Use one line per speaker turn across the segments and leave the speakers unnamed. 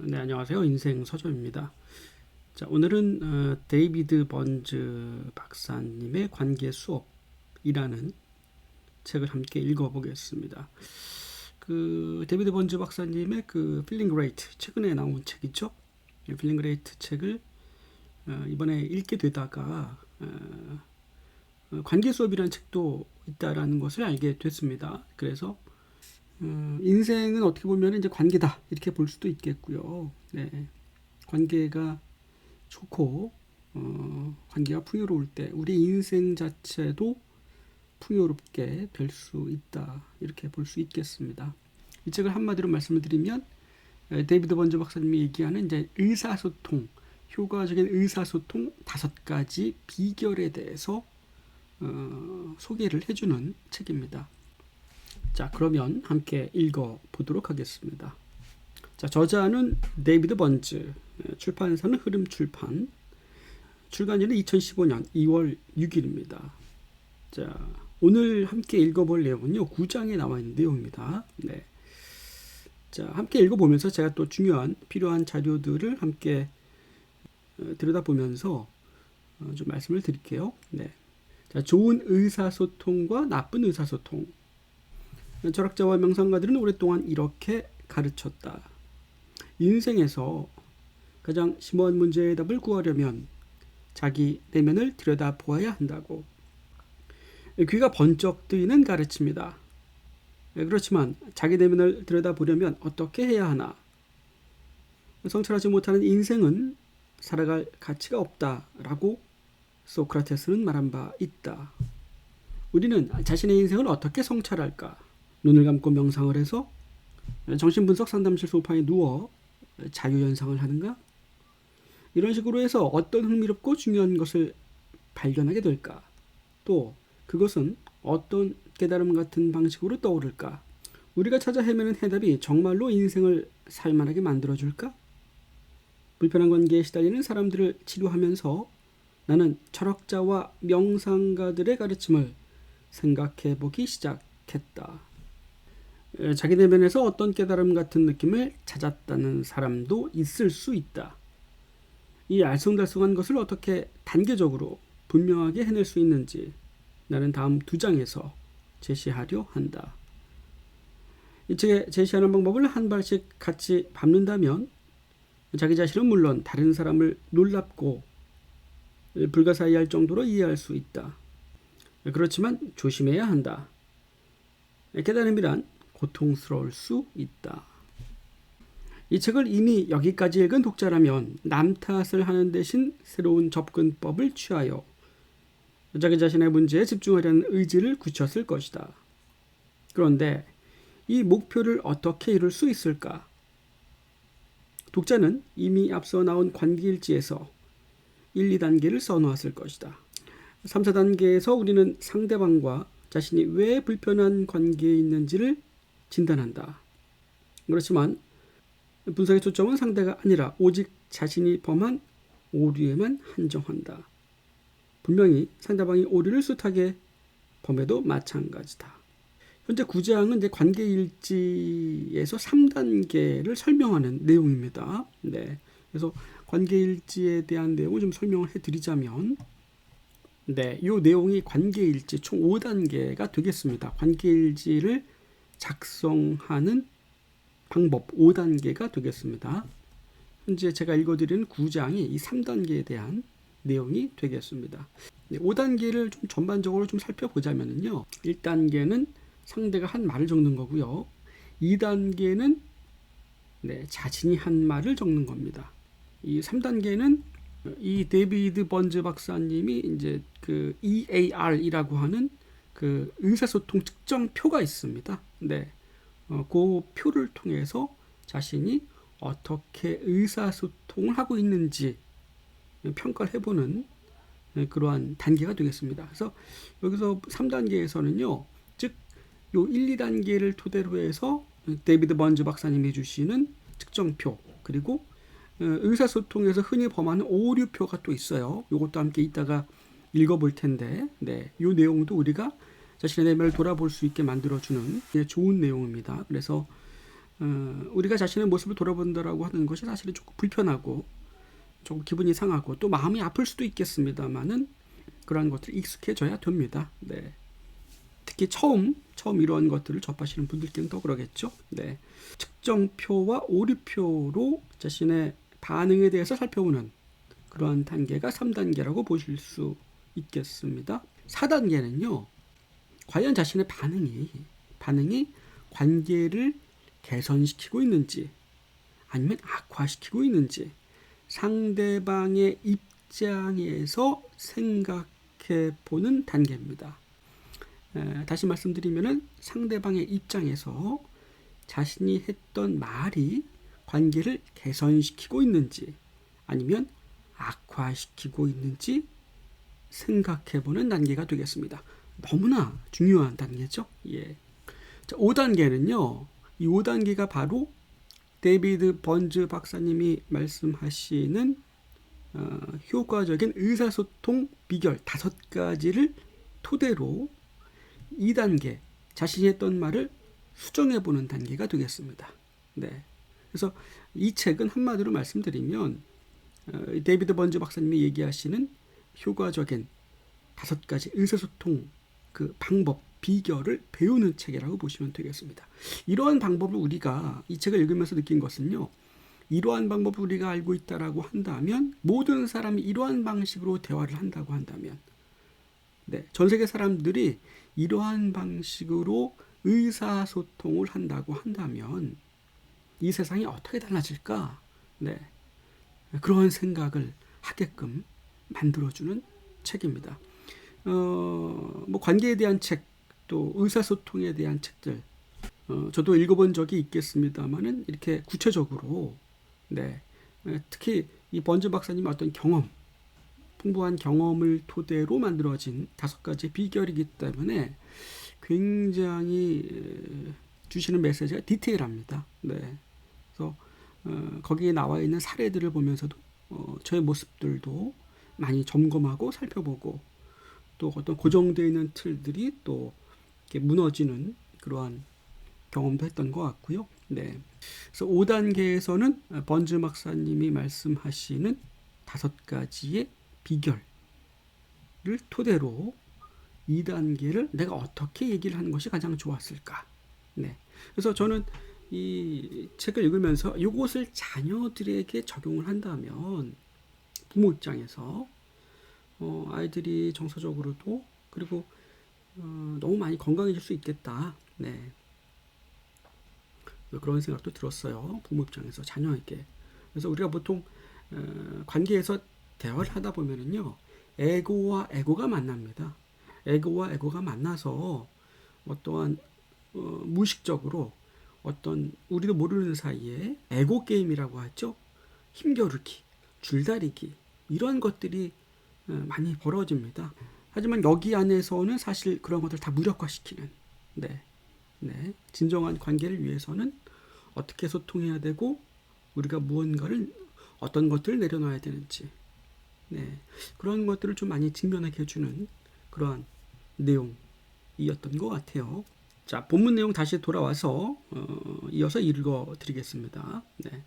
네, 안녕하세요. 인생 서점입니다. 자, 오늘은 데이비드 번즈 박사님의 관계 수업이라는 책을 함께 읽어보겠습니다. 그 데이비드 번즈 박사님의 그 필링 그레이트 최근에 나온 책이죠. 필링 그레이트 책을 이번에 읽게 되다가 관계 수업이라는 책도 있다라는 것을 알게 됐습니다. 그래서 인생은 어떻게 보면 이제 관계다 이렇게 볼 수도 있겠고요. 네, 관계가 좋고 관계가 풍요로울 때 우리 인생 자체도 풍요롭게 될 수 있다 이렇게 볼 수 있겠습니다. 이 책을 한마디로 말씀을 드리면 데이비드 번즈 박사님이 얘기하는 이제 의사소통, 효과적인 의사소통 5가지 비결에 대해서 소개를 해주는 책입니다. 자, 그러면 함께 읽어보도록 하겠습니다. 자, 저자는 데이비드 번즈, 출판사는 흐름출판, 출간일은 2015년 2월 6일입니다. 자, 오늘 함께 읽어볼 내용은요, 9장에 나와 있는 내용입니다. 네. 자, 함께 읽어보면서 제가 또 중요한, 필요한 자료들을 함께 들여다보면서 좀 말씀을 드릴게요. 네. 자, 좋은 의사소통과 나쁜 의사소통. 철학자와 명상가들은 오랫동안 이렇게 가르쳤다. 인생에서 가장 심오한 문제의 답을 구하려면 자기 내면을 들여다보아야 한다고. 귀가 번쩍 뜨이는 가르침이다. 그렇지만 자기 내면을 들여다보려면 어떻게 해야 하나? 성찰하지 못하는 인생은 살아갈 가치가 없다라고 소크라테스는 말한 바 있다. 우리는 자신의 인생을 어떻게 성찰할까? 눈을 감고 명상을 해서 정신분석 상담실 소파에 누워 자유연상을 하는가? 이런 식으로 해서 어떤 흥미롭고 중요한 것을 발견하게 될까? 또 그것은 어떤 깨달음 같은 방식으로 떠오를까? 우리가 찾아 헤매는 해답이 정말로 인생을 살만하게 만들어줄까? 불편한 관계에 시달리는 사람들을 치료하면서 나는 철학자와 명상가들의 가르침을 생각해보기 시작했다. 자기 내면에서 어떤 깨달음 같은 느낌을 찾았다는 사람도 있을 수 있다. 이 알쏭달쏭한 것을 어떻게 단계적으로 분명하게 해낼 수 있는지 나는 다음 2장에서 제시하려 한다. 이 책에 제시하는 방법을 한 발씩 같이 밟는다면 자기 자신은 물론 다른 사람을 놀랍고 불가사의할 정도로 이해할 수 있다. 그렇지만 조심해야 한다. 깨달음이란 고통스러울 수 있다. 이 책을 이미 여기까지 읽은 독자라면 남 탓을 하는 대신 새로운 접근법을 취하여 자기 자신의 문제에 집중하려는 의지를 굳혔을 것이다. 그런데 이 목표를 어떻게 이룰 수 있을까? 독자는 이미 앞서 나온 관계일지에서 1, 2단계를 써놓았을 것이다. 3, 4단계에서 우리는 상대방과 자신이 왜 불편한 관계에 있는지를 진단한다. 그렇지만 분석의 초점은 상대가 아니라 오직 자신이 범한 오류에만 한정한다. 분명히 상대방이 오류를 숱하게 범해도 마찬가지다. 현재 9장은 이제 관계일지에서 3단계를 설명하는 내용입니다. 네. 그래서 관계일지에 대한 내용을 좀 설명을 해드리자면, 네, 이 내용이 관계일지 총 5단계가 되겠습니다. 관계일지를 작성하는 방법 5단계가 되겠습니다. 현재 제가 읽어드리는 9장이 이 3단계에 대한 내용이 되겠습니다. 5단계를 좀 전반적으로 좀 살펴보자면요. 1단계는 상대가 한 말을 적는 거고요. 2단계는 자신이 한 말을 적는 겁니다. 이 3단계는 이 데이비드 번즈 박사님이 이제 그 EAR이라고 하는 그 의사소통 측정표가 있습니다. 네. 그 표를 통해서 자신이 어떻게 의사소통을 하고 있는지 평가를 해보는 그러한 단계가 되겠습니다. 그래서 여기서 3단계에서는요, 즉, 요 1, 2단계를 토대로 해서 데이비드 번즈 박사님이 주시는 측정표, 그리고 의사소통에서 흔히 범하는 오류표가 또 있어요. 이것도 함께 이따가 읽어볼 텐데, 네, 이 내용도 우리가 자신의 내면을 돌아볼 수 있게 만들어주는 좋은 내용입니다. 그래서 우리가 자신의 모습을 돌아본다라고 하는 것이 사실은 조금 불편하고 조금 기분이 상하고 또 마음이 아플 수도 있겠습니다만은 그러한 것들이 익숙해져야 됩니다. 네. 특히 처음 이러한 것들을 접하시는 분들께는 더 그러겠죠. 네. 측정표와 오류표로 자신의 반응에 대해서 살펴보는 그러한 단계가 3단계라고 보실 수 있겠습니다. 4단계는요. 과연 자신의 반응이 관계를 개선시키고 있는지 아니면 악화시키고 있는지 상대방의 입장에서 생각해 보는 단계입니다. 다시 말씀드리면은 상대방의 입장에서 자신이 했던 말이 관계를 개선시키고 있는지 아니면 악화시키고 있는지 생각해 보는 단계가 되겠습니다. 너무나 중요한 단계죠. 예. 자, 5단계는요. 이 5단계가 바로 데이비드 번즈 박사님이 말씀하시는 효과적인 의사소통 비결 5가지를 토대로 2단계 자신이 했던 말을 수정해 보는 단계가 되겠습니다. 네. 그래서 이 책은 한마디로 말씀드리면 데이비드 번즈 박사님이 얘기하시는 효과적인 5가지 의사소통 그 방법, 비결을 배우는 책이라고 보시면 되겠습니다. 이러한 방법을 우리가 이 책을 읽으면서 느낀 것은요. 이러한 방법을 우리가 알고 있다라고 한다면 모든 사람이 이러한 방식으로 대화를 한다고 한다면 네, 전 세계 사람들이 이러한 방식으로 의사소통을 한다고 한다면 이 세상이 어떻게 달라질까? 네, 그런 생각을 하게끔 만들어주는 책입니다. 뭐 관계에 대한 책, 또 의사소통에 대한 책들, 저도 읽어본 적이 있겠습니다만은 이렇게 구체적으로, 네, 특히 이 번즈 박사님의 어떤 풍부한 경험을 토대로 만들어진 5가지 비결이기 때문에 굉장히 주시는 메시지가 디테일합니다. 네, 그래서 거기에 나와 있는 사례들을 보면서도 저의 모습들도 많이 점검하고 살펴보고 또 어떤 고정되어 있는 틀들이 또 이렇게 무너지는 그러한 경험도 했던 것 같고요. 네. 그래서 5단계에서는 번즈 박사님이 말씀하시는 5가지의 비결을 토대로 2단계를 내가 어떻게 얘기를 하는 것이 가장 좋았을까. 네. 그래서 저는 이 책을 읽으면서 이것을 자녀들에게 적용을 한다면 부모 입장에서 아이들이 정서적으로도 그리고 너무 많이 건강해질 수 있겠다. 네. 그런 생각도 들었어요. 부모 입장에서 자녀에게. 그래서 우리가 보통 관계에서 대화를 하다 보면은요. 에고와 에고가 만납니다. 에고와 에고가 만나서 어떠한 무의식적으로 어떤 우리도 모르는 사이에 에고 게임이라고 하죠. 힘겨루기, 줄다리기 이런 것들이 많이 벌어집니다. 하지만 여기 안에서는 사실 그런 것들 다 무력화시키는 네, 진정한 관계를 위해서는 어떻게 소통해야 되고 우리가 무언가를 어떤 것들을 내려놔야 되는지 네, 그런 것들을 좀 많이 직면하게 해주는 그러한 내용이었던 것 같아요. 자, 본문 내용 다시 돌아와서 이어서 읽어드리겠습니다. 네.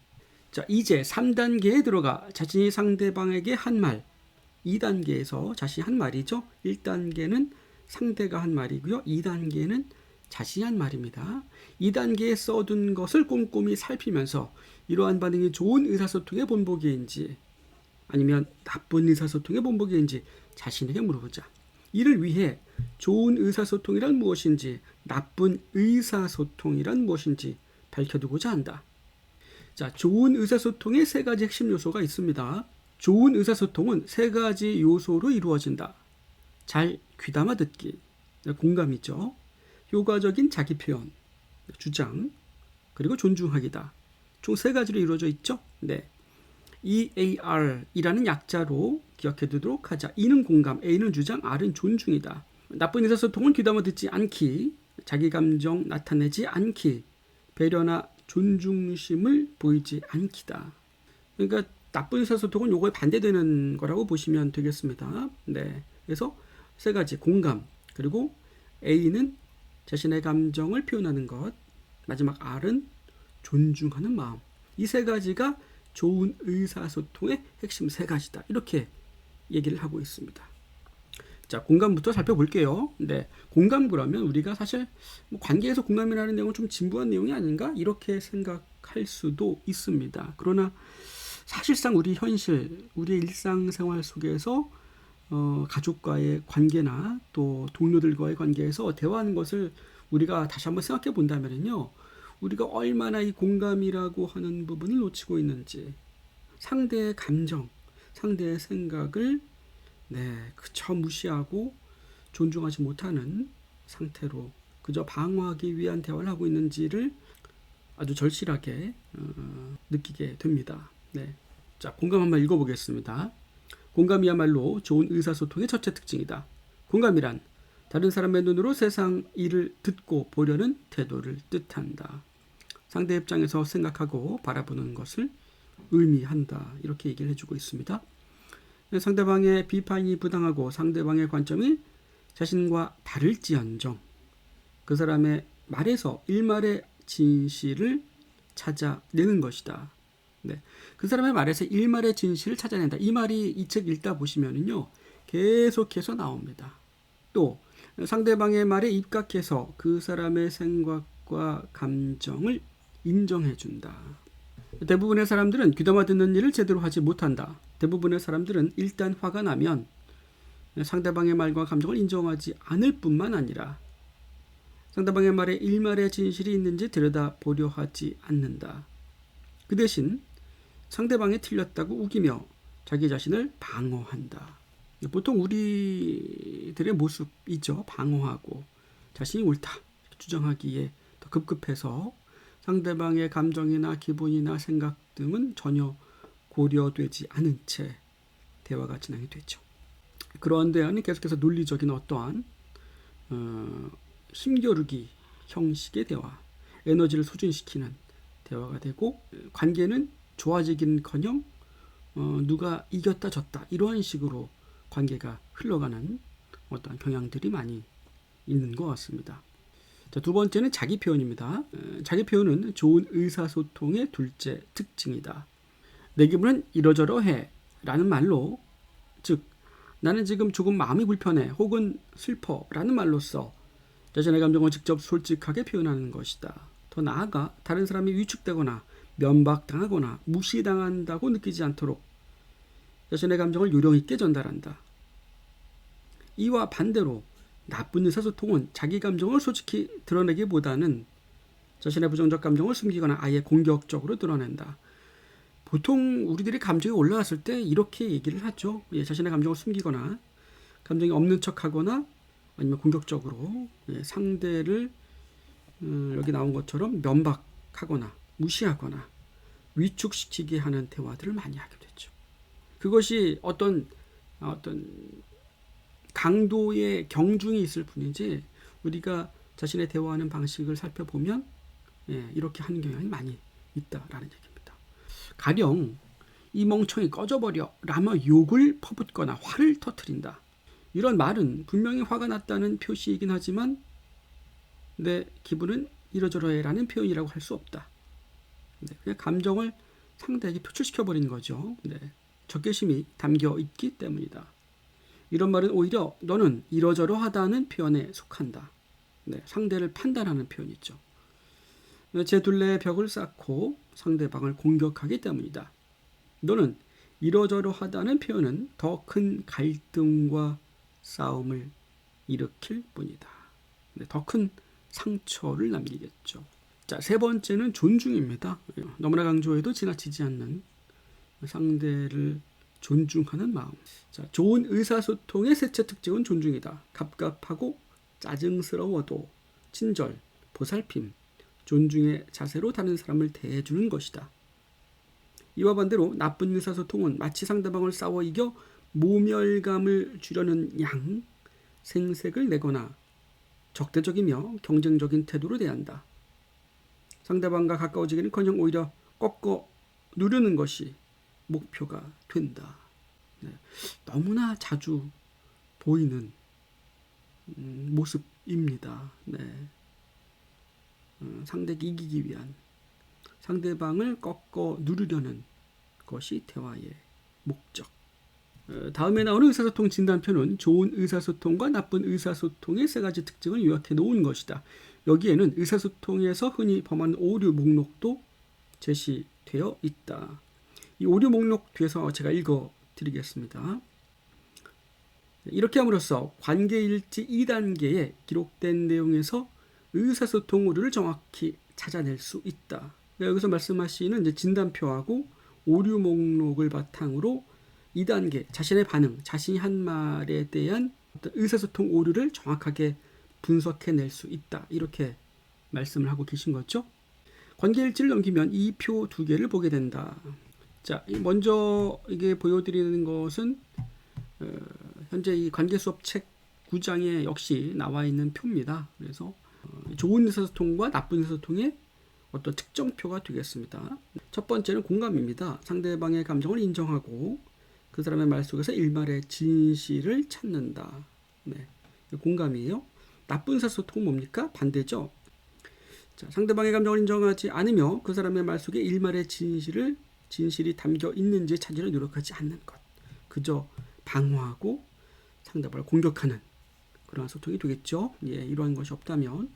자, 이제 3단계에 들어가 자신이 상대방에게 한 말, 2단계에서 자신이 한 말이죠. 1단계는 상대가 한 말이고요. 2단계는 자신이 한 말입니다. 2단계에 써둔 것을 꼼꼼히 살피면서 이러한 반응이 좋은 의사소통의 본보기인지 아니면 나쁜 의사소통의 본보기인지 자신에게 물어보자. 이를 위해 좋은 의사소통이란 무엇인지 나쁜 의사소통이란 무엇인지 밝혀두고자 한다. 자, 좋은 의사소통의 3가지 핵심 요소가 있습니다. 좋은 의사소통은 3가지 요소로 이루어진다. 잘 귀담아 듣기, 공감이죠. 효과적인 자기 표현, 주장, 그리고 존중하기다. 총 3가지로 이루어져 있죠. 네. EAR이라는 약자로 기억해 두도록 하자. E는 공감, A는 주장, R은 존중이다. 나쁜 의사소통은 귀담아 듣지 않기, 자기 감정 나타내지 않기, 배려나 존중심을 보이지 않기다. 그러니까 나쁜 의사소통은 요거에 반대되는 거라고 보시면 되겠습니다. 네. 그래서 3가지 공감, 그리고 A는 자신의 감정을 표현하는 것, 마지막 R은 존중하는 마음. 이 세 가지가 좋은 의사소통의 핵심 세 가지다. 이렇게 얘기를 하고 있습니다. 자, 공감부터 살펴볼게요. 네, 공감 그러면 우리가 사실 뭐 관계에서 공감이라는 내용은 좀 진부한 내용이 아닌가? 이렇게 생각할 수도 있습니다. 그러나 사실상 우리 현실, 우리의 일상생활 속에서 가족과의 관계나 또 동료들과의 관계에서 대화하는 것을 우리가 다시 한번 생각해 본다면요, 우리가 얼마나 이 공감이라고 하는 부분을 놓치고 있는지, 상대의 감정, 상대의 생각을 그저 무시하고 존중하지 못하는 상태로 그저 방어하기 위한 대화를 하고 있는지를 아주 절실하게 느끼게 됩니다. 네. 자, 공감 한번 읽어보겠습니다. 공감이야말로 좋은 의사소통의 첫째 특징이다. 공감이란 다른 사람의 눈으로 세상 일을 듣고 보려는 태도를 뜻한다. 상대 입장에서 생각하고 바라보는 것을 의미한다. 이렇게 얘기를 해주고 있습니다. 상대방의 비판이 부당하고 상대방의 관점이 자신과 다를지언정 그 사람의 말에서 일말의 진실을 찾아내는 것이다. 네. 그 사람의 말에서 일말의 진실을 찾아낸다. 이 말이 이 책 읽다 보시면은요, 계속해서 나옵니다. 또 상대방의 말에 입각해서 그 사람의 생각과 감정을 인정해준다. 대부분의 사람들은 귀담아 듣는 일을 제대로 하지 못한다. 대부분의 사람들은 일단 화가 나면 상대방의 말과 감정을 인정하지 않을 뿐만 아니라 상대방의 말에 일말의 진실이 있는지 들여다보려 하지 않는다. 그 대신 상대방이 틀렸다고 우기며 자기 자신을 방어한다. 보통 우리들의 모습이죠. 방어하고 자신이 옳다 주장하기에 더 급급해서 상대방의 감정이나 기분이나 생각 등은 전혀 고려되지 않은 채 대화가 진행이 되죠. 그러한 대화는 계속해서 논리적인 어떠한 힘겨루기 형식의 대화, 에너지를 소진시키는 대화가 되고 관계는 좋아지긴커녕 누가 이겼다 졌다 이러한 식으로 관계가 흘러가는 어떠한 경향들이 많이 있는 것 같습니다. 자, 두 번째는 자기 표현입니다. 자기 표현은 좋은 의사소통의 둘째 특징이다. 내 기분은 이러저러해 라는 말로, 즉 나는 지금 조금 마음이 불편해 혹은 슬퍼 라는 말로써 자신의 감정을 직접 솔직하게 표현하는 것이다. 더 나아가 다른 사람이 위축되거나 면박당하거나 무시당한다고 느끼지 않도록 자신의 감정을 요령 있게 전달한다. 이와 반대로 나쁜 의사소통은 자기 감정을 솔직히 드러내기보다는 자신의 부정적 감정을 숨기거나 아예 공격적으로 드러낸다. 보통 우리들이 감정이 올라왔을 때 이렇게 얘기를 하죠. 자신의 감정을 숨기거나 감정이 없는 척하거나 아니면 공격적으로 상대를 여기 나온 것처럼 면박하거나 무시하거나 위축시키게 하는 대화들을 많이 하게 되죠. 그것이 어떤 강도의 경중이 있을 뿐이지 우리가 자신의 대화하는 방식을 살펴보면 이렇게 하는 경향이 많이 있다라는 얘기입니다. 가령 이 멍청이 꺼져버려 라며 욕을 퍼붓거나 화를 터뜨린다. 이런 말은 분명히 화가 났다는 표시이긴 하지만 내 기분은 이러저러해 라는 표현이라고 할 수 없다. 그냥 감정을 상대에게 표출시켜버린 거죠. 적개심이 담겨 있기 때문이다. 이런 말은 오히려 너는 이러저러하다는 표현에 속한다. 상대를 판단하는 표현이죠. 제 둘레에 벽을 쌓고 상대방을 공격하기 때문이다. 너는 이러저러하다는 표현은 더 큰 갈등과 싸움을 일으킬 뿐이다. 더 큰 상처를 남기겠죠. 자, 세 번째는 존중입니다. 너무나 강조해도 지나치지 않는 상대를 존중하는 마음. 자, 좋은 의사소통의 셋째 특징은 존중이다. 갑갑하고 짜증스러워도 친절, 보살핌, 존중의 자세로 다른 사람을 대해주는 것이다. 이와 반대로 나쁜 의사소통은 마치 상대방을 싸워 이겨 모멸감을 주려는 양 생색을 내거나 적대적이며 경쟁적인 태도로 대한다. 상대방과 가까워지기는커녕 오히려 꺾어 누르는 것이 목표가 된다. 너무나 자주 보이는 모습입니다. 상대에게 이기기 위한 상대방을 꺾어 누르려는 것이 대화의 목적. 다음에 나오는 의사소통 진단표는 좋은 의사소통과 나쁜 의사소통의 세 가지 특징을 요약해 놓은 것이다. 여기에는 의사소통에서 흔히 범하는 오류 목록도 제시되어 있다. 이 오류 목록 뒤에서 제가 읽어드리겠습니다. 이렇게 함으로써 관계일지 2단계에 기록된 내용에서 의사소통 오류를 정확히 찾아낼 수 있다. 여기서 말씀하시는 이제 진단표하고 오류 목록을 바탕으로 2단계 자신의 반응, 자신이 한 말에 대한 어떤 의사소통 오류를 정확하게 분석해낼 수 있다. 이렇게 말씀을 하고 계신 거죠. 관계일지를 넘기면 이 표 두 개를 보게 된다. 자, 먼저 이게 보여드리는 것은 현재 이 관계수업 책 9장에 역시 나와 있는 표입니다. 그래서 좋은 의사소통과 나쁜 의사소통의 어떤 특정표가 되겠습니다. 첫 번째는 공감입니다. 상대방의 감정을 인정하고 그 사람의 말 속에서 일말의 진실을 찾는다. 네, 공감이에요. 나쁜 의사소통은 뭡니까? 반대죠. 자, 상대방의 감정을 인정하지 않으며 그 사람의 말 속에 일말의 진실이 담겨 있는지 찾으려 노력하지 않는 것. 그저 방어하고 상대방을 공격하는 그러한 소통이 되겠죠. 예, 이러한 것이 없다면.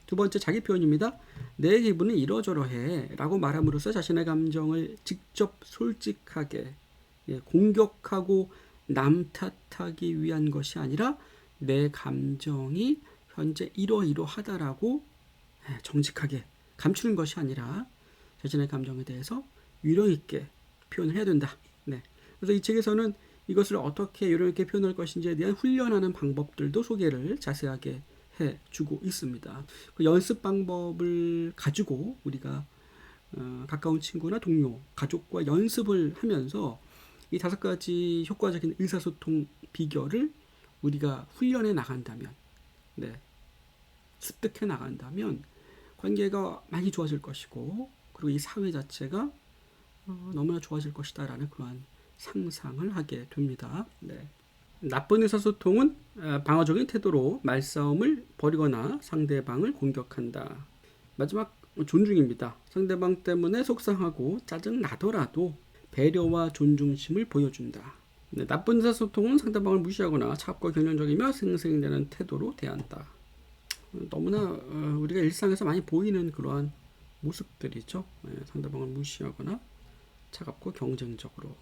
두 번째 자기 표현입니다. 내 기분은 이러저러해 라고 말함으로써 자신의 감정을 직접 솔직하게 공격하고 남 탓하기 위한 것이 아니라 내 감정이 현재 이러이러하다라고 정직하게 감추는 것이 아니라 자신의 감정에 대해서 유령 있게 표현을 해야 된다. 네. 그래서 이 책에서는 이것을 어떻게 유령 있게 표현할 것인지에 대한 훈련하는 방법들도 소개를 자세하게 해주고 있습니다. 그 연습 방법을 가지고 우리가 가까운 친구나 동료, 가족과 연습을 하면서 이 5가지 효과적인 의사소통 비결을 우리가 훈련해 나간다면, 네, 습득해 나간다면 관계가 많이 좋아질 것이고, 그리고 이 사회 자체가 너무나 좋아질 것이다라는 그러한 상상을 하게 됩니다. 네. 나쁜 의사소통은 방어적인 태도로 말싸움을 벌이거나 상대방을 공격한다. 마지막 존중입니다. 상대방 때문에 속상하고 짜증 나더라도 배려와 존중심을 보여준다. 네, 나쁜 의사소통은 상대방을 무시하거나 차갑고 경쟁적이며 생색내는 태도로 대한다. 너무나 우리가 일상에서 많이 보이는 그러한 모습들이죠. 상대방을 무시하거나 차갑고 경쟁적으로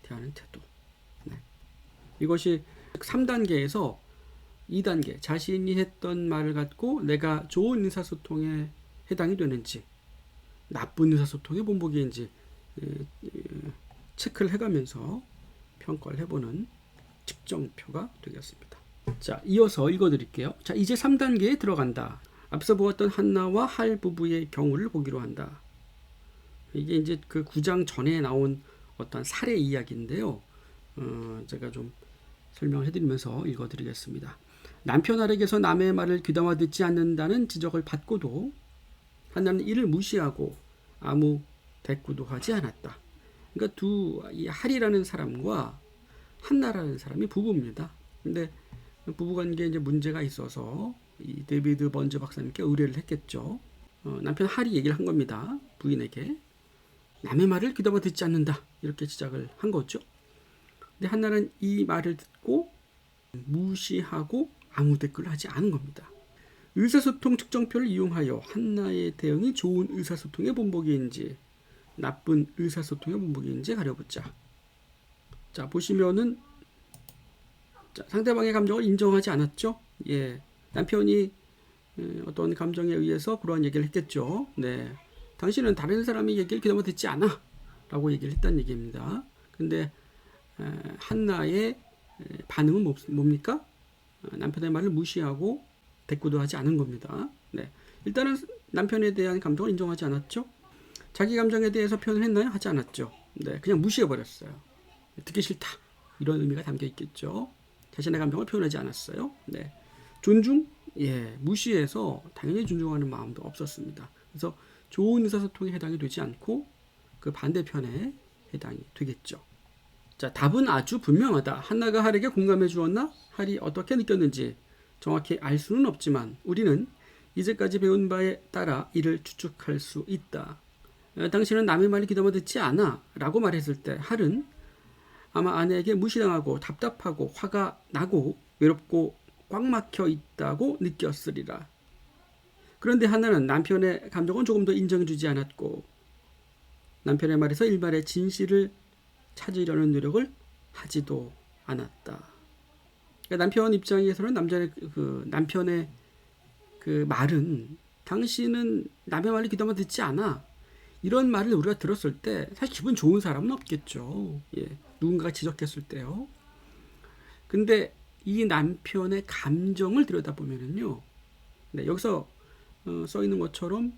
대하는 태도. 네. 이것이 3단계에서 2단계 자신이 했던 말을 갖고 내가 좋은 의사소통에 해당이 되는지 나쁜 의사소통의 본보기인지 체크를 해가면서 평가를 해보는 측정표가 되겠습니다. 자, 이어서 읽어드릴게요. 자, 이제 3단계에 들어간다. 앞서 보았던 한나와 할 부부의 경우를 보기로 한다. 이게 이제 그 9장 전에 나온 어떤 사례 이야기인데요. 제가 좀 설명을 해드리면서 읽어드리겠습니다. 남편 아래에서 남의 말을 귀담아 듣지 않는다는 지적을 받고도 한나는 이를 무시하고 아무 대꾸도 하지 않았다. 그러니까 이 할이라는 사람과 한나라는 사람이 부부입니다. 근데 부부관계에 이제 문제가 있어서 이 데이비드 번즈 박사님께 의뢰를 했겠죠. 남편 할이 얘기를 한 겁니다. 부인에게 남의 말을 귀담아 듣지 않는다 이렇게 시작을 한 거죠. 근데 한나는 이 말을 듣고 무시하고 아무 댓글을 하지 않은 겁니다. 의사소통 측정표를 이용하여 한나의 대응이 좋은 의사소통의 본보기인지 나쁜 의사소통의 본보기인지 가려보자. 자, 보시면은 자, 상대방의 감정을 인정하지 않았죠. 예, 남편이 어떤 감정에 의해서 그러한 얘기를 했겠죠. 네, 당신은 다른 사람의 얘기를 귀담아 듣지 않아 라고 얘기를 했다는 얘기입니다. 근데 한나의 반응은 뭡니까? 남편의 말을 무시하고 대꾸도 하지 않은 겁니다. 네, 일단은 남편에 대한 감정을 인정하지 않았죠. 자기 감정에 대해서 표현을 했나요? 하지 않았죠. 네, 그냥 무시해버렸어요. 듣기 싫다 이런 의미가 담겨 있겠죠. 자신의 감정을 표현하지 않았어요. 네, 존중? 예, 무시해서 당연히 존중하는 마음도 없었습니다. 그래서 좋은 의사소통에 해당이 되지 않고 그 반대편에 해당이 되겠죠. 자, 답은 아주 분명하다. 한나가 할에게 공감해 주었나? 할이 어떻게 느꼈는지 정확히 알 수는 없지만 우리는 이제까지 배운 바에 따라 이를 추측할 수 있다. 당신은 남의 말을 귀담아 듣지 않아 라고 말했을 때 할은 아마 아내에게 무시당하고 답답하고 화가 나고 외롭고 꽉 막혀 있다고 느꼈으리라. 그런데 하나는 남편의 감정은 조금 더 인정해주지 않았고 남편의 말에서 일말의 진실을 찾으려는 노력을 하지도 않았다. 그러니까 남편 입장에서는 남편의 그 말은 당신은 남의 말을 귀담아 듣지 않아. 이런 말을 우리가 들었을 때 사실 기분 좋은 사람은 없겠죠. 예, 누군가가 지적했을 때요. 근데 이 남편의 감정을 들여다보면은요. 네, 여기서 써 있는 것처럼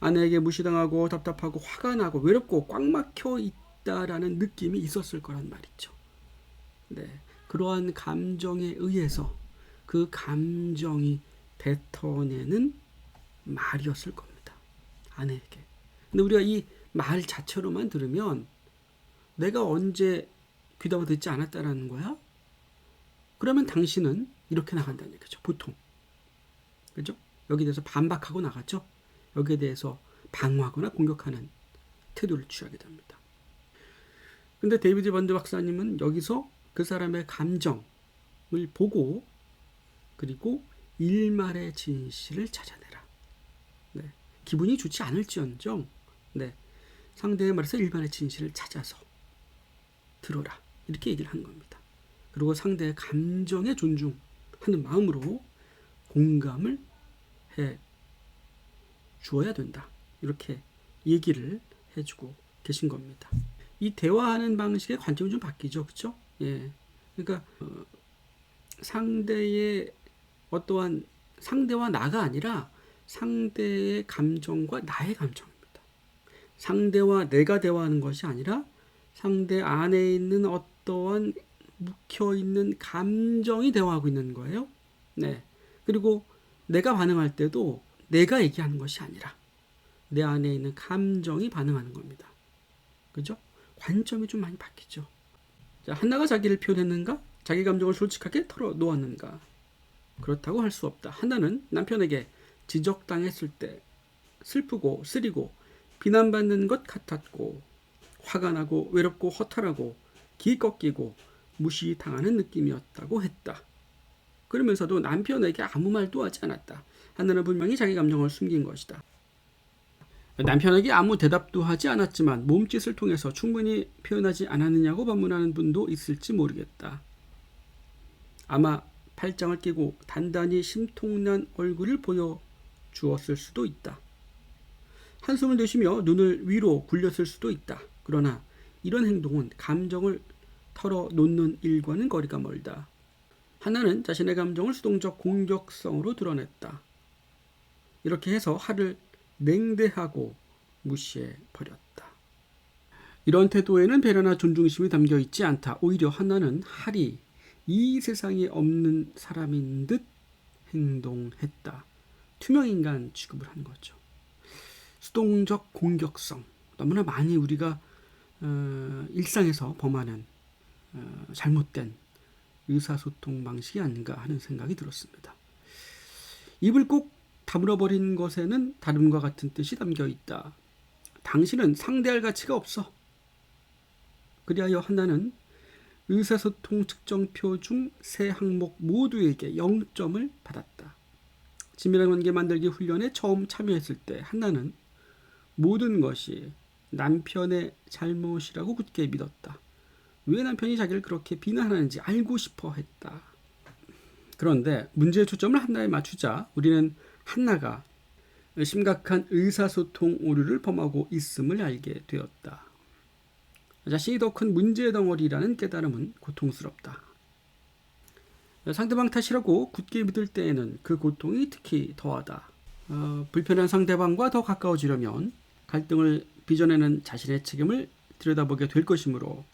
아내에게 무시당하고 답답하고 화가 나고 외롭고 꽉 막혀 있다라는 느낌이 있었을 거란 말이죠. 네, 그러한 감정에 의해서 그 감정이 뱉어내는 말이었을 겁니다. 아내에게. 근데 우리가 이 말 자체로만 들으면 내가 언제 귀담아 듣지 않았다라는 거야? 그러면 당신은 이렇게 나간다는 얘기죠. 보통. 그죠? 여기에 대해서 반박하고 나갔죠. 여기에 대해서 방어하거나 공격하는 태도를 취하게 됩니다. 근데 데이비드 번드 박사님은 여기서 그 사람의 감정을 보고 그리고 일말의 진실을 찾아내라. 네. 기분이 좋지 않을지언정 네. 상대의 말에서 일말의 진실을 찾아서 들어라. 이렇게 얘기를 하는 겁니다. 그리고 상대의 감정에 존중하는 마음으로 공감을 해 주어야 된다. 이렇게 얘기를 해주고 계신 겁니다. 이 대화하는 방식의 관점이 좀 바뀌죠. 그렇죠? 예. 그러니까 상대의 어떠한 상대와 나가 아니라 상대의 감정과 나의 감정입니다. 상대와 내가 대화하는 것이 아니라 상대 안에 있는 어떠한 묵혀있는 감정이 대화하고 있는 거예요. 네. 그리고 내가 반응할 때도 내가 얘기하는 것이 아니라 내 안에 있는 감정이 반응하는 겁니다. 그죠? 관점이 좀 많이 바뀌죠. 자, 한나가 자기를 표현했는가? 자기 감정을 솔직하게 털어놓았는가? 그렇다고 할 수 없다. 한나는 남편에게 지적당했을 때 슬프고 쓰리고 비난받는 것 같았고 화가 나고 외롭고 허탈하고 기 꺾이고 무시당하는 느낌이었다고 했다. 그러면서도 남편에게 아무 말도 하지 않았다. 한나는 분명히 자기 감정을 숨긴 것이다. 남편에게 아무 대답도 하지 않았지만 몸짓을 통해서 충분히 표현하지 않았느냐고 반문하는 분도 있을지 모르겠다. 아마 팔짱을 끼고 단단히 심통난 얼굴을 보여주었을 수도 있다. 한숨을 내쉬며 눈을 위로 굴렸을 수도 있다. 그러나 이런 행동은 감정을 털어놓는 일과는 거리가 멀다. 하나는 자신의 감정을 수동적 공격성으로 드러냈다. 이렇게 해서 하를 냉대하고 무시해 버렸다. 이런 태도에는 배려나 존중심이 담겨 있지 않다. 오히려 하나는 할이 이 세상에 없는 사람인 듯 행동했다. 투명인간 취급을 한 거죠. 수동적 공격성. 너무나 많이 우리가 일상에서 범하는 잘못된 의사소통 방식이 아닌가 하는 생각이 들었습니다. 입을 꼭 다물어버린 것에는 다름과 같은 뜻이 담겨 있다. 당신은 상대할 가치가 없어. 그리하여 하나는 의사소통 측정표 중 세 항목 모두에게 0점을 받았다. 친밀한 관계 만들기 훈련에 처음 참여했을 때 하나는 모든 것이 남편의 잘못이라고 굳게 믿었다. 왜 남편이 자기를 그렇게 비난하는지 알고 싶어 했다. 그런데 문제의 초점을 한나에 맞추자 우리는 한나가 심각한 의사소통 오류를 범하고 있음을 알게 되었다. 자신이 더 큰 문제의 덩어리라는 깨달음은 고통스럽다. 상대방 탓이라고 굳게 믿을 때에는 그 고통이 특히 더하다. 불편한 상대방과 더 가까워지려면 갈등을 빚어내는 자신의 책임을 들여다보게 될 것이므로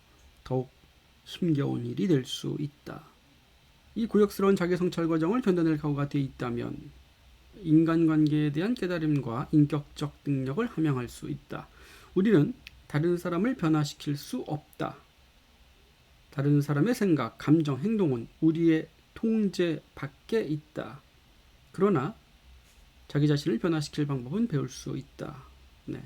더욱 힘겨운 일이 될 수 있다. 이 고역스러운 자기성찰 과정을 견뎌낼 각오가 돼 있다면 인간관계에 대한 깨달음과 인격적 능력을 함양할 수 있다. 우리는 다른 사람을 변화시킬 수 없다. 다른 사람의 생각, 감정, 행동은 우리의 통제 밖에 있다. 그러나 자기 자신을 변화시킬 방법은 배울 수 있다. 네.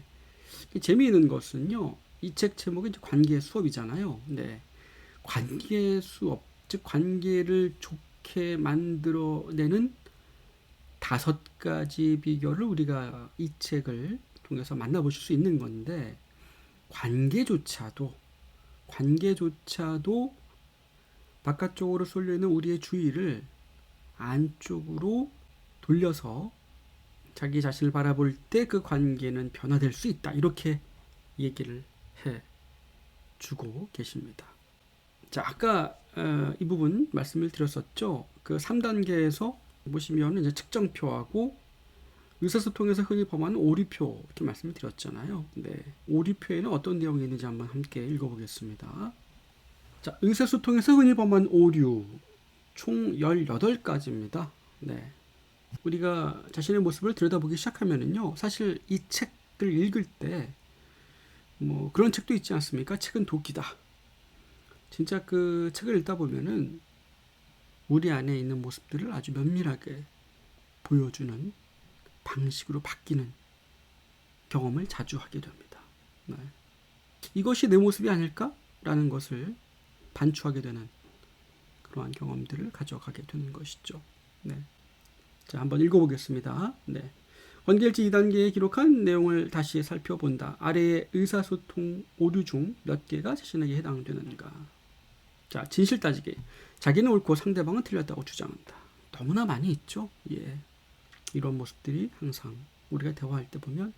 재미있는 것은요. 이 책 제목이 이제 관계 수업이잖아요. 네. 관계 수업, 즉 관계를 좋게 만들어내는 5가지 비결을 우리가 이 책을 통해서 만나보실 수 있는 건데, 관계조차도 바깥쪽으로 쏠려 있는 우리의 주의를 안쪽으로 돌려서 자기 자신을 바라볼 때 그 관계는 변화될 수 있다. 이렇게 얘기를 해 주고 계십니다. 자, 아까 이 부분 말씀을 드렸었죠. 그 3단계에서 보시면 이제 측정표하고 의사소통에서 흔히 범하는 오류표 이렇게 말씀을 드렸잖아요. 네. 오류표에는 어떤 내용이 있는지 한번 함께 읽어보겠습니다. 자, 의사소통에서 흔히 범하는 오류 총 18가지입니다. 네. 우리가 자신의 모습을 들여다보기 시작하면은요, 사실 이 책을 읽을 때 뭐 그런 책도 있지 않습니까? 책은 도끼다. 진짜 그 책을 읽다 보면은 우리 안에 있는 모습들을 아주 면밀하게 보여주는 방식으로 바뀌는 경험을 자주 하게 됩니다. 네. 이것이 내 모습이 아닐까라는 것을 반추하게 되는 그러한 경험들을 가져가게 되는 것이죠. 네. 자, 한번 읽어보겠습니다. 네. 관계일지 2단계에 기록한 내용을 다시 살펴본다. 아래의 의사소통 오류 중 몇 개가 자신에게 해당되는가? 자, 진실 따지기. 자기는 옳고 상대방은 틀렸다고 주장한다. 너무나 많이 있죠. 예. 이런 모습들이 항상 우리가 대화할 때 보면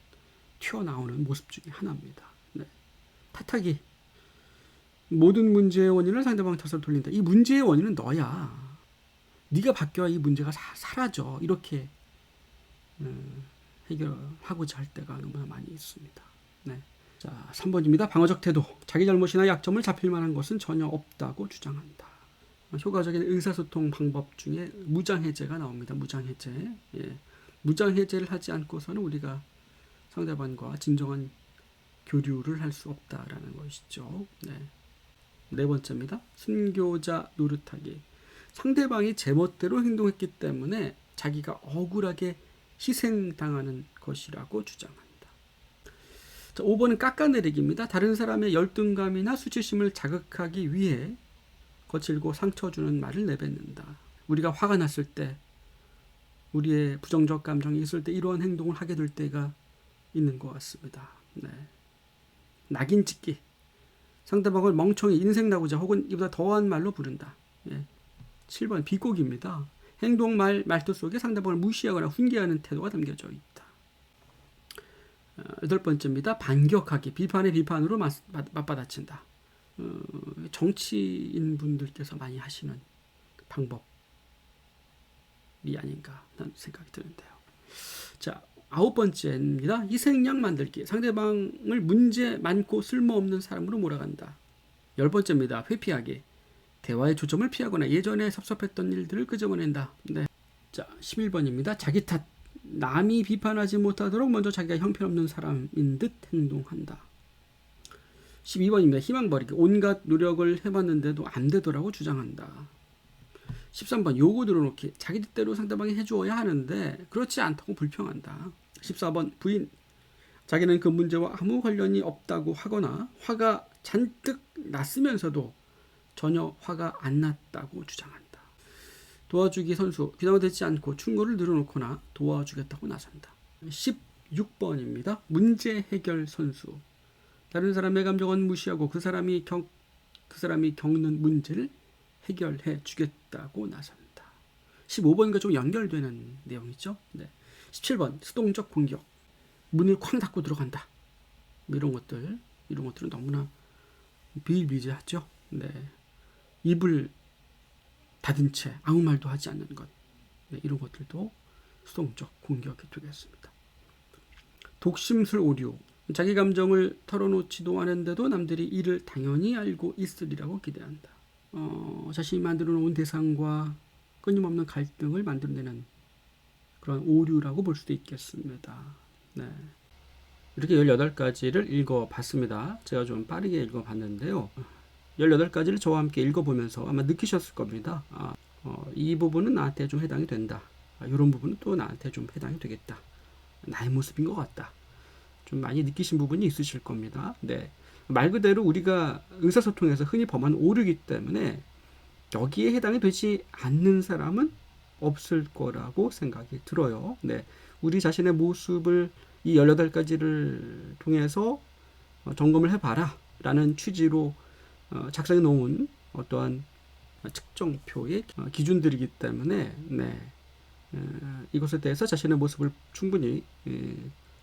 튀어나오는 모습 중에 하나입니다. 네. 탓하기. 모든 문제의 원인을 상대방 탓으로 돌린다. 이 문제의 원인은 너야. 네가 바뀌어야 이 문제가 사라져. 이렇게 해결하고자 할 때가 너무나 많이 있습니다. 네. 자, 3번입니다. 방어적 태도. 자기 잘못이나 약점을 잡힐 만한 것은 전혀 없다고 주장한다. 효과적인 의사소통 방법 중에 무장해제가 나옵니다. 무장해제. 예. 무장해제를 하지 않고서는 우리가 상대방과 진정한 교류를 할 수 없다라는 것이죠. 네. 4번째입니다. 순교자 노릇하기. 상대방이 제멋대로 행동했기 때문에 자기가 억울하게 희생당하는 것이라고 주장한다. 자, 5번은 깎아내리기입니다. 다른 사람의 열등감이나 수치심을 자극하기 위해 거칠고 상처 주는 말을 내뱉는다. 우리가 화가 났을 때, 우리의 부정적 감정이 있을 때 이러한 행동을 하게 될 때가 있는 것 같습니다. 네. 낙인 찍기. 상대방을 멍청이, 인생나고자 혹은 이보다 더한 말로 부른다. 예. 7번 비꼬기입니다. 행동, 말투 속에 상대방을 무시하거나 훈계하는 태도가 담겨져 있다. 8번째입니다. 반격하기. 비판의 비판으로 맞받아친다. 정치인 분들께서 많이 하시는 방법이 아닌가 하는 생각이 드는데요. 자, 9번째입니다. 희생양 만들기. 상대방을 문제 많고 쓸모없는 사람으로 몰아간다. 10번째입니다. 회피하기. 대화의 초점을 피하거나 예전에 섭섭했던 일들을 끄집어낸다. 네. 자, 11번입니다. 자기 탓. 남이 비판하지 못하도록 먼저 자기가 형편없는 사람인 듯 행동한다. 12번입니다. 희망 버리기. 온갖 노력을 해봤는데도 안 되더라고 주장한다. 13번 요구 들어놓기. 자기 뜻대로 상대방이 해주어야 하는데 그렇지 않다고 불평한다. 14번 부인. 자기는 그 문제와 아무 관련이 없다고 하거나 화가 잔뜩 났으면서도 전혀 화가 안 났다고 주장한다. 도와주기 선수. 비난되지 않고 충고를 늘어놓거나 도와주겠다고 나선다. 16번입니다. 문제 해결 선수. 다른 사람의 감정은 무시하고 그 사람이 겪는 문제를 해결해 주겠다고 나선다. 15번과 좀 연결되는 내용이죠. 네. 17번 수동적 공격. 문을 쾅 닫고 들어간다. 이런 것들은 너무나 비일비재하죠. 네. 입을 닫은 채 아무 말도 하지 않는 것. 네, 이런 것들도 수동적 공격이 되겠습니다. 독심술 오류. 자기 감정을 털어놓지도 않은데도 남들이 이를 당연히 알고 있으리라고 기대한다. 자신이 만들어 놓은 대상과 끊임없는 갈등을 만들어내는 그런 오류라고 볼 수도 있겠습니다. 네. 이렇게 18가지를 읽어봤습니다. 제가 좀 빠르게 읽어봤는데요. 18가지를 저와 함께 읽어보면서 아마 느끼셨을 겁니다. 이 부분은 나한테 좀 해당이 된다. 이런 부분은 또 나한테 좀 해당이 되겠다. 나의 모습인 것 같다. 좀 많이 느끼신 부분이 있으실 겁니다. 네. 말 그대로 우리가 의사소통에서 흔히 범하는 오류이기 때문에 여기에 해당이 되지 않는 사람은 없을 거라고 생각이 들어요. 네. 우리 자신의 모습을 이 18가지를 통해서 점검을 해봐라 라는 취지로 작성해 놓은 어떠한 측정표의 기준들이기 때문에 네. 이것에 대해서 자신의 모습을 충분히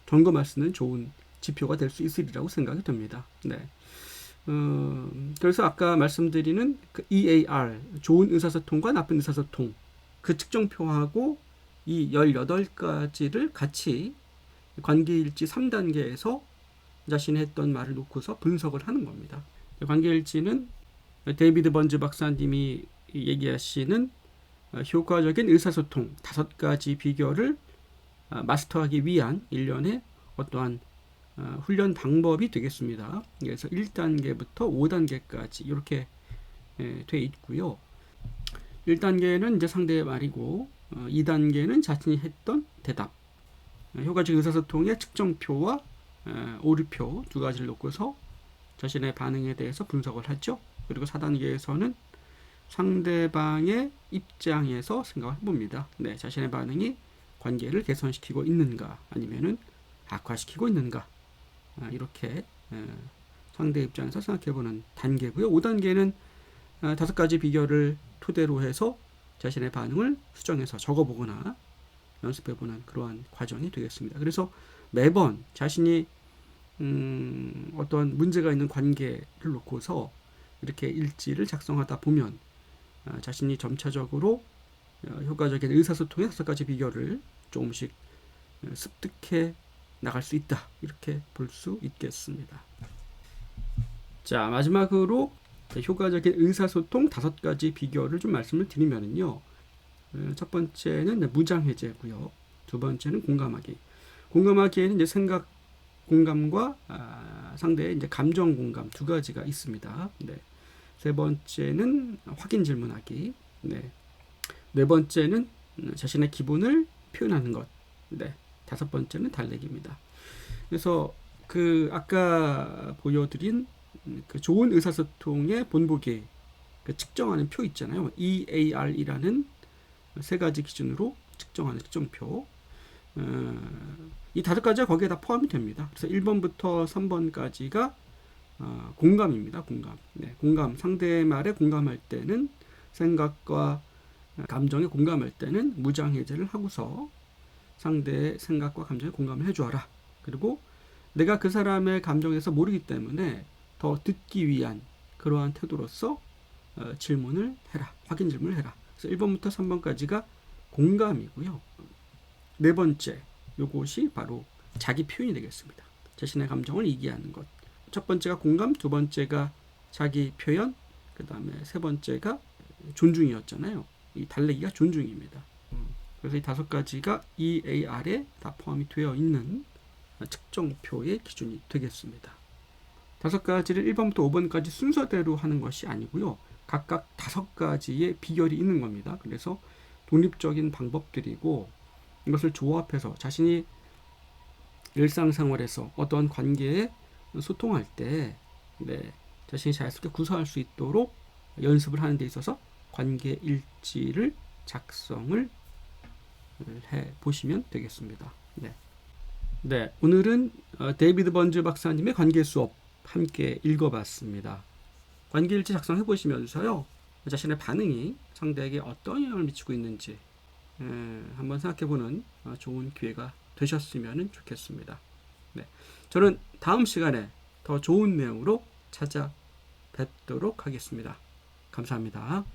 점검할 수 있는 좋은 지표가 될 수 있으리라고 생각이 듭니다. 네. 그래서 아까 말씀드리는 그 EAR, 좋은 의사소통과 나쁜 의사소통, 그 측정표하고 이 18가지를 같이 관계일지 3단계에서 자신이 했던 말을 놓고서 분석을 하는 겁니다. 관계일지는 데이비드 번즈 박사님이 얘기하시는 효과적인 의사소통 5가지 비결을 마스터하기 위한 일련의 어떠한 훈련 방법이 되겠습니다. 그래서 1단계부터 5단계까지 이렇게 돼 있고요. 1단계는 이제 상대의 말이고 2단계는 자신이 했던 대답. 효과적 의사소통의 측정표와 오류표 2가지를 놓고서 자신의 반응에 대해서 분석을 하죠. 그리고 4단계에서는 상대방의 입장에서 생각을 해봅니다. 네, 자신의 반응이 관계를 개선시키고 있는가 아니면은 악화시키고 있는가 이렇게 상대 입장에서 생각해보는 단계고요. 5단계는 5가지 비결을 토대로 해서 자신의 반응을 수정해서 적어보거나 연습해보는 그러한 과정이 되겠습니다. 그래서 매번 자신이 어떤 문제가 있는 관계를 놓고서 이렇게 일지를 작성하다 보면 자신이 점차적으로 효과적인 의사소통의 5가지 비결을 조금씩 습득해 나갈 수 있다. 이렇게 볼 수 있겠습니다. 자, 마지막으로 효과적인 의사소통 5가지 비결을 좀 말씀을 드리면요. 첫 번째는 무장해제고요. 두 번째는 공감하기. 공감하기에는 이제 생각 공감과 상대의 이제 감정 공감 2가지가 있습니다. 네. 세 번째는 확인 질문하기. 네. 네 번째는 자신의 기분을 표현하는 것. 네. 5번째는 달래기입니다. 그래서 그 아까 보여드린 그 좋은 의사소통의 본보기 그 측정하는 표 있잖아요. EAR이라는 3가지 기준으로 측정하는 측정표. 이 5가지가 거기에 다 포함이 됩니다. 그래서 1번부터 3번까지가 공감입니다. 공감. 네, 공감. 상대의 말에 공감할 때는 생각과 감정에 공감할 때는 무장해제를 하고서 상대의 생각과 감정에 공감을 해주어라. 그리고 내가 그 사람의 감정에서 모르기 때문에 더 듣기 위한 그러한 태도로서 질문을 해라. 확인 질문을 해라. 그래서 1번부터 3번까지가 공감이고요. 네 번째, 요것이 바로 자기 표현이 되겠습니다. 자신의 감정을 이기하는 것. 첫 번째가 공감, 두 번째가 자기 표현, 그 다음에 세 번째가 존중이었잖아요. 이 달래기가 존중입니다. 그래서 이 5가지가 EAR에 다 포함이 되어 있는 측정표의 기준이 되겠습니다. 5가지를 1번부터 5번까지 순서대로 하는 것이 아니고요. 각각 5가지의 비결이 있는 겁니다. 그래서 독립적인 방법들이고 이것을 조합해서 자신이 일상생활에서 어떤 관계에 소통할 때 자신이 자연스럽게 구사할 수 있도록 연습을 하는 데 있어서 관계 일지를 작성을 해 보시면 되겠습니다. 네, 오늘은 데이비드 번즈 박사님의 관계 수업 함께 읽어봤습니다. 관계 일지 작성해 보시면서요, 자신의 반응이 상대에게 어떤 영향을 미치고 있는지 한번 생각해보는 좋은 기회가 되셨으면 좋겠습니다. 네, 저는 다음 시간에 더 좋은 내용으로 찾아뵙도록 하겠습니다. 감사합니다.